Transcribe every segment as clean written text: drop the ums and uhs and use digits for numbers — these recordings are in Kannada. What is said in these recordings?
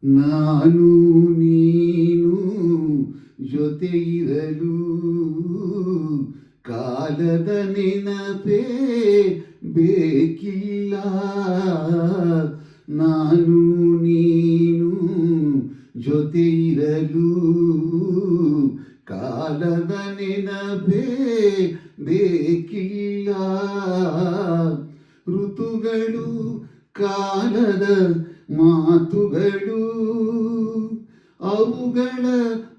ನಾನು ನೀನು ಜೊತೆ ಇರಲು ಕಾಲದ ನೆನಪೇ ಬೇಕಿಲ್ಲ. ನಾನು ನೀನು ಜೊತೆ ಇರಲು ಕಾಲದ ನೆನಪೇ ಬೇಕಿಲ್ಲ. ಋತುಗಳು ಕಾಲದ ಮಾತುಗಳು ಅವುಗಳ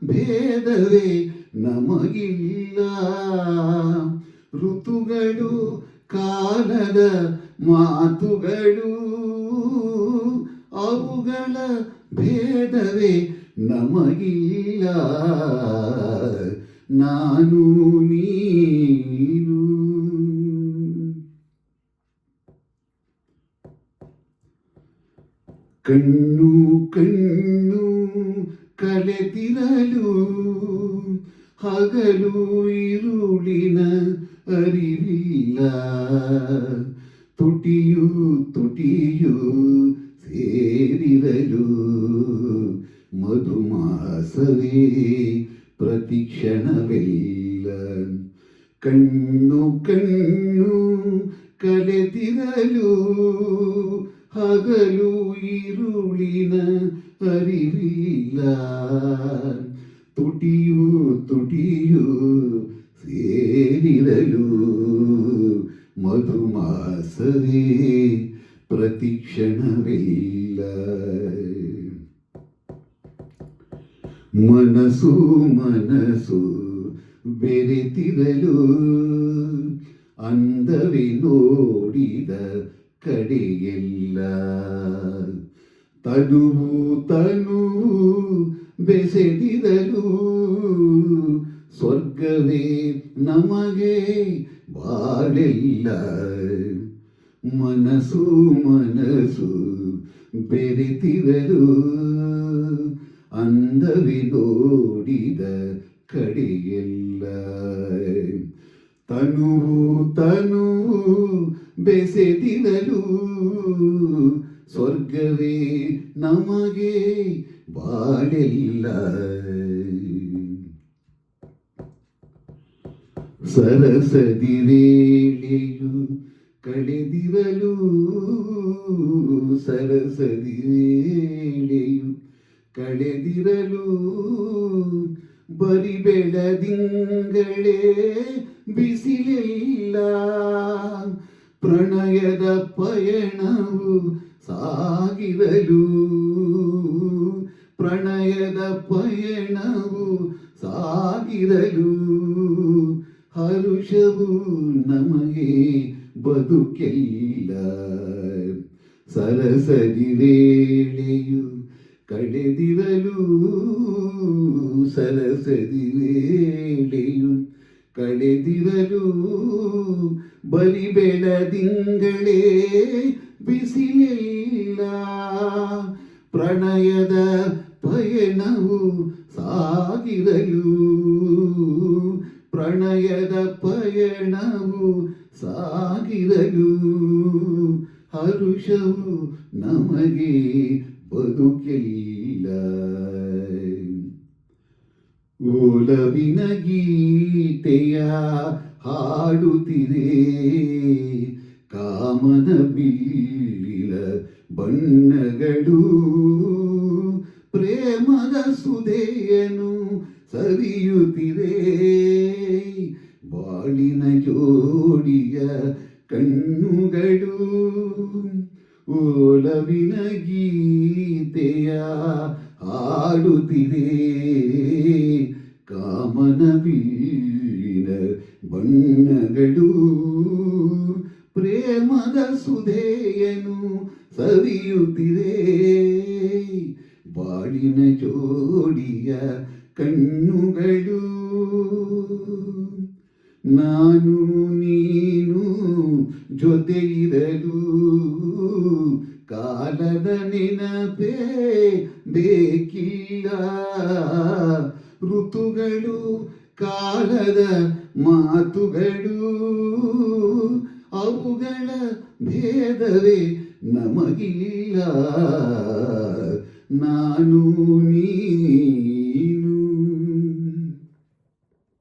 ಭೇದವೇ ನಮಗಿಲ್ಲ. ಋತುಗಳು ಕಾಲದ ಮಾತುಗಳು ಅವುಗಳ ಭೇದವೇ ನಮಗಿಲ್ಲ. ನಾನು ನೀನು ಕಣ್ಣು ಕಣ್ಣು ಕಲೆತಿರಲು ಹಗಲು ಇರುಳಿನ ಅರಿವಿಲ್ಲ. ತುಟಿಯು ತುಟಿಯು ಸೇರಿರಲು ಮಧುಮಾಸವೇ ಪ್ರತಿಕ್ಷಣವೆಲ್ಲ. ಕಣ್ಣು ಕಣ್ಣು ಕಲೆತಿರಲು ಹಗಲು ಇರುಳಿನ ಅರಿವಿಲ್ಲ. ತುಟಿಯು ತುಟಿಯು ಸೇರಿರಲು ಮಧುಮಾಸವೇ ಪ್ರತಿಕ್ಷಣವಿಲ್ಲ. ಮನಸ್ಸು ಮನಸ್ಸು ಬೆರೆತಿರಲು ಅಂದವೇ ನೋಡಿದ ಕಡೆಯೆಲ್ಲ. ತನುವು ತನುವು ಬೆಸೆದಿರಲು ಸ್ವರ್ಗವೇ ನಮಗೆ ಬಾಳೆಲ್ಲ. ಮನಸ್ಸು ಮನಸ್ಸು ಬೆರೆತಿರಲು ಅಂದವೇ ನೋಡಿದ ಕಡೆಯೆಲ್ಲ. ತನುವು ತನುವು ಬೆಸೆದಿರಲು ಸ್ವರ್ಗವೇ ನಮಗೆ ಬಾಳೆಲ್ಲ. ಸರಸದಿ ವೇಳೆಯು ಕಳೆದಿರಲು ಸರಸದಿ ವೇಳೆಯು ಕಳೆದಿರಲು ಬರಿ ಬೆಳದಿಂಗಳೇ ಬಿಸಿಲಿಲ್ಲ. ಪ್ರಣಯದ ಪಯಣವು ಸಾಗಿರಲು ಪ್ರಣಯದ ಪಯಣವು ಸಾಗಿರಲು ಹರುಷವು ನಮಗೆ ಬದುಕೆಲ್ಲ. ಸರಸದಿ ವೇಳೆಯು ಕಳೆದಿರಲು ಸರಸದಿ ವೇಳೆಯು ಕಳೆದಿರಲು ಬರಿ ಬೆಳದಿಂಗಳೇ ಬಿಸಿಲಿಲ್ಲ. ಪ್ರಣಯದ ಪಯಣವು ಸಾಗಿರಲು ಪ್ರಣಯದ ಪಯಣವು ಸಾಗಿರಲು ಹರುಷವು ನಮಗೆ ಬದುಕಿಲ್ಲ. ಓಲವಿನ ಗೀತೆಯ ಹಾಡುತ್ತಿದೆ ಕಾಮನ ಬಿಲ್ಲಿನ ಬಣ್ಣಗಳು. ಪ್ರೇಮದ ಸುದೆಯನ್ನು ಸವಿಯುತ್ತಿದೆ ಬಾಳಿನ ಜೋಡಿಯ ಕಣ್ಣುಗಳು. ಓಲವಿನ ಗೀತೆಯ ಹಾಡುತ್ತಿದೆ ಕಾಮನ ಬಿಲ್ಲಿನ ಬಣ್ಣಗಳು. ಪ್ರೇಮದ ಸುಧೆಯನ್ನು ಸವಿಯುತ್ತಿದೆ ಬಾಳಿನ ಜೋಡಿಯ ಕಣ್ಣುಗಳು. ನಾನು ನೀನು ಜೊತೆ ಇರಲು ಕಾಲದ ನೆನಪೇ ಬೇಕಿಲ್ಲ. ಋತುಗಳು ಕಾಲದ ಮಾತುಗಳು ಅವುಗಳ ಭೇದವೇ ನಮಗಿಲ್ಲ. ನಾನು ನೀನು